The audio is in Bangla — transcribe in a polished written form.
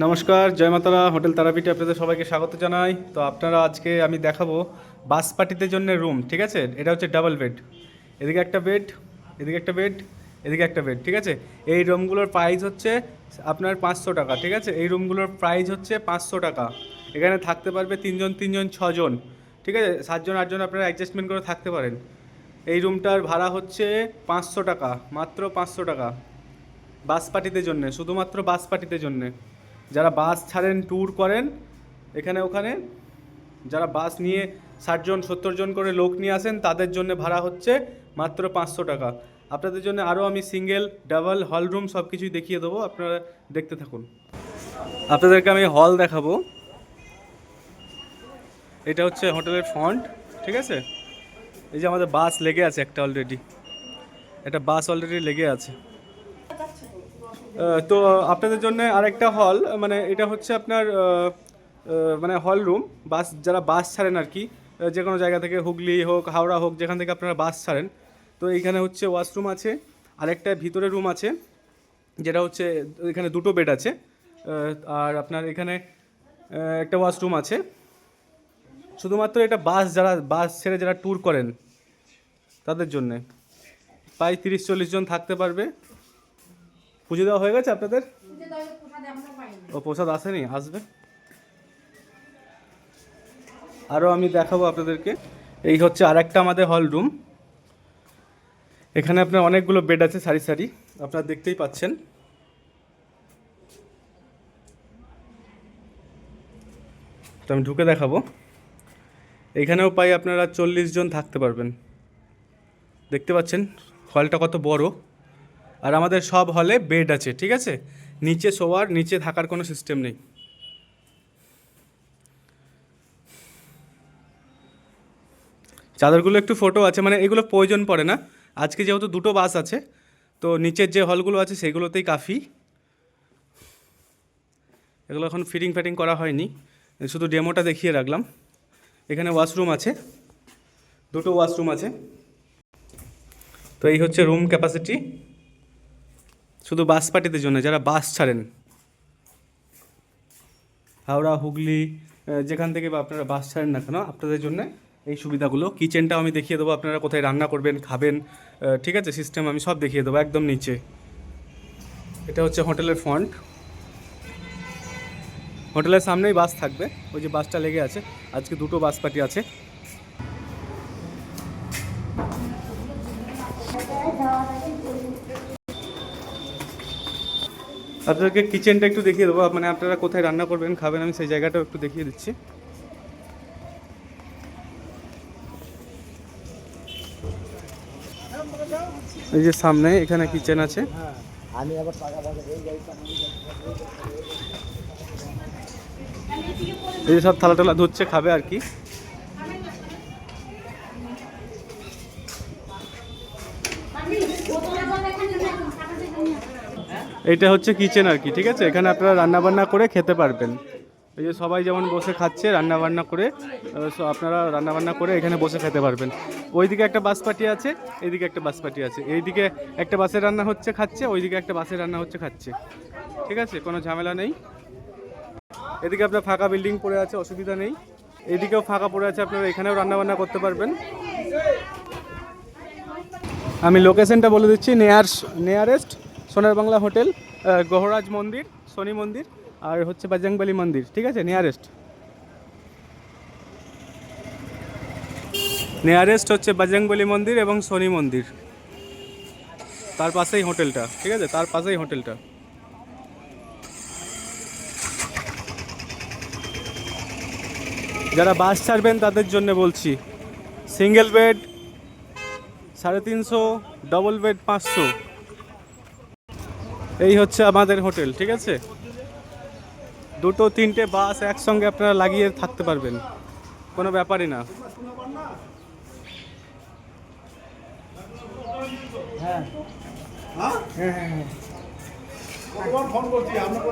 নমস্কার, জয় মাতারা। হোটেল তারাপীঠে আপনাদের সবাইকে স্বাগত জানাই। তো আপনারা আজকে আমি দেখাবো বাস পার্টিদের জন্য রুম, ঠিক আছে? এটা হচ্ছে ডাবল বেড, এদিকে একটা বেড, এদিকে একটা বেড, এদিকে একটা বেড, ঠিক আছে? এই রুমগুলোর প্রাইস হচ্ছে আপনার 500 টাকা, ঠিক আছে? এই রুমগুলোর প্রাইস হচ্ছে 500 টাকা। এখানে থাকতে পারবে তিনজন তিনজন, ছজন, ঠিক আছে? 7জন 8জন আপনারা অ্যাডজাস্টমেন্ট করে থাকতে পারেন। এই রুমটার ভাড়া হচ্ছে 500 টাকা, মাত্র 500 টাকা। বাস পার্টিদের জন্যে, শুধুমাত্র বাস পার্টিদের জন্যে। যারা বাস ছাড়েন, ট্যুর করেন এখানে ওখানে, যারা বাস নিয়ে 60জন 70জন করে লোক নিয়ে আসেন, তাদের জন্য ভাড়া হচ্ছে মাত্র 500 টাকা। আপনাদের জন্য আরও আমি সিঙ্গেল, ডাবল, হল রুম সব কিছুই দেখিয়ে দেবো, আপনারা দেখতে থাকুন। আপনাদেরকে আমি হল দেখাবো। এটা হচ্ছে হোটেলের ফ্রন্ট, ঠিক আছে? এই যে আমাদের বাস লেগে আছে একটা অলরেডি, একটা বাস অলরেডি লেগে আছে। তো আপনাদের জন্য আরেকটা হল, মানে এটা হচ্ছে আপনার মানে হল রুম। বাস যারা বাস ছাড়েন আর কি, যে কোনো জায়গা থেকে, হুগলি হোক, হাওড়া হোক, যেখান থেকে আপনারা বাস ছাড়েন, তো এইখানে হচ্ছে ওয়াশরুম আছে, আরেকটা ভিতরে রুম আছে, যেটা হচ্ছে এখানে দুটো বেড আছে, আর আপনার এখানে একটা ওয়াশরুম আছে। শুধুমাত্র এটা বাস ছেড়ে যারা ট্যুর করেন তাদের জন্যে। প্রায় 30-40 জন থাকতে পারবে। পুজো দেওয়া হয়ে গেছে আপনাদের? ও, প্রসাদ আসেনি, আসবে। আরও আমি দেখাবো আপনাদেরকে। এই হচ্ছে আরেকটা আমাদের হল রুম। এখানে আপনার অনেকগুলো বেড আছে, সারি সারি, আপনারা দেখতেই পাচ্ছেন। তো আমি ঢুকে দেখাবো। এইখানেও পাই আপনারা 40 জন থাকতে পারবেন। দেখতে পাচ্ছেন হলটা কত বড়। আর আমাদের সব হলে বেড আছে, ঠিক আছে? নিচে শোয়ার, নিচে থাকার কোনো সিস্টেম নেই। চাদরগুলো একটু ফটো আছে, মানে এগুলো প্রয়োজন পড়ে না। আজকে যেহেতু দুটো বাস আছে, তো নিচের যে হলগুলো আছে সেগুলোতেই কাফি। এগুলো এখন ফিটিং ফ্যাটিং করা হয়নি, শুধু ডেমোটা দেখিয়ে রাখলাম। এখানে ওয়াশরুম আছে, দুটো ওয়াশরুম আছে। তো এই হচ্ছে রুম ক্যাপাসিটি, শুধু বাস পার্টিদের জন্য, যারা বাস ছাড়েন হাওড়া, হুগলি, যেখান থেকে বা আপনারা বাস ছাড়েন না কেন, আপনাদের জন্য এই সুবিধাগুলো। কিচেনটাও আমি দেখিয়ে দেবো, আপনারা কোথায় রান্না করবেন, খাবেন, ঠিক আছে? সিস্টেম আমি সব দেখিয়ে দেবো একদম নিচে। এটা হচ্ছে হোটেলের ফ্রন্ট। হোটেলের সামনেই বাস থাকবে, ওই যে বাসটা লেগে আছে। আজকে দুটো বাস পার্টি আছে। আপনাদেরকে কিচেনটা একটু দেখিয়ে দেবো, মানে আপনারা কোথায় রান্না করবেন, খাবেন, আমি সেই জায়গাটাও একটু দেখিয়ে দিচ্ছি। এই যে সামনে এখানে কিচেন আছে। এই যে সব থালা টালা ধুচ্ছে, খাবে আর কি। এইটা হচ্ছে কিচেন আর কি, ঠিক আছে? এখানে আপনারা রান্নাবান্না করে খেতে পারবেন। এই যে সবাই যেমন বসে খাচ্ছে রান্নাবান্না করে, আপনারা রান্নাবান্না করে এখানে বসে খেতে পারবেন। ওইদিকে একটা বাস পার্টি আছে, এইদিকে একটা বাস পার্টি আছে। এইদিকে একটা বাসের রান্না হচ্ছে, খাচ্ছে, ওইদিকে একটা বাসের রান্না হচ্ছে, খাচ্ছে, ঠিক আছে? কোনো ঝামেলা নেই। এদিকে আপনার ফাঁকা বিল্ডিং পড়ে আছে, অসুবিধা নেই। এইদিকেও ফাঁকা পড়ে আছে, আপনারা এখানেও রান্নাবান্না করতে পারবেন। আমি লোকেশনটা বলে দিচ্ছি। নিয়ারেস্ট সোনার বাংলা হোটেল, গহরাজ মন্দির, শনি মন্দির, আর হচ্ছে বজরংবলী মন্দির, ঠিক আছে? নিয়ারেস্ট হচ্ছে বজরংবলী মন্দির এবং শনি মন্দির, তার পাশেই হোটেলটা, ঠিক আছে? তার পাশেই হোটেলটা। যারা বাস ছাড়বেন তাদের জন্য বলছি, সিঙ্গেল বেড 350, ডবল বেড 500। এই হচ্ছে আমাদের হোটেল, ঠিক আছে? দুটো তিনটে বাস একসঙ্গে আপনারা লাগিয়ে থাকতে পারবেন, কোনো ব্যাপারই না। হ্যাঁ হ্যাঁ হ্যাঁ হ্যাঁ, ফোন করছি আপনার।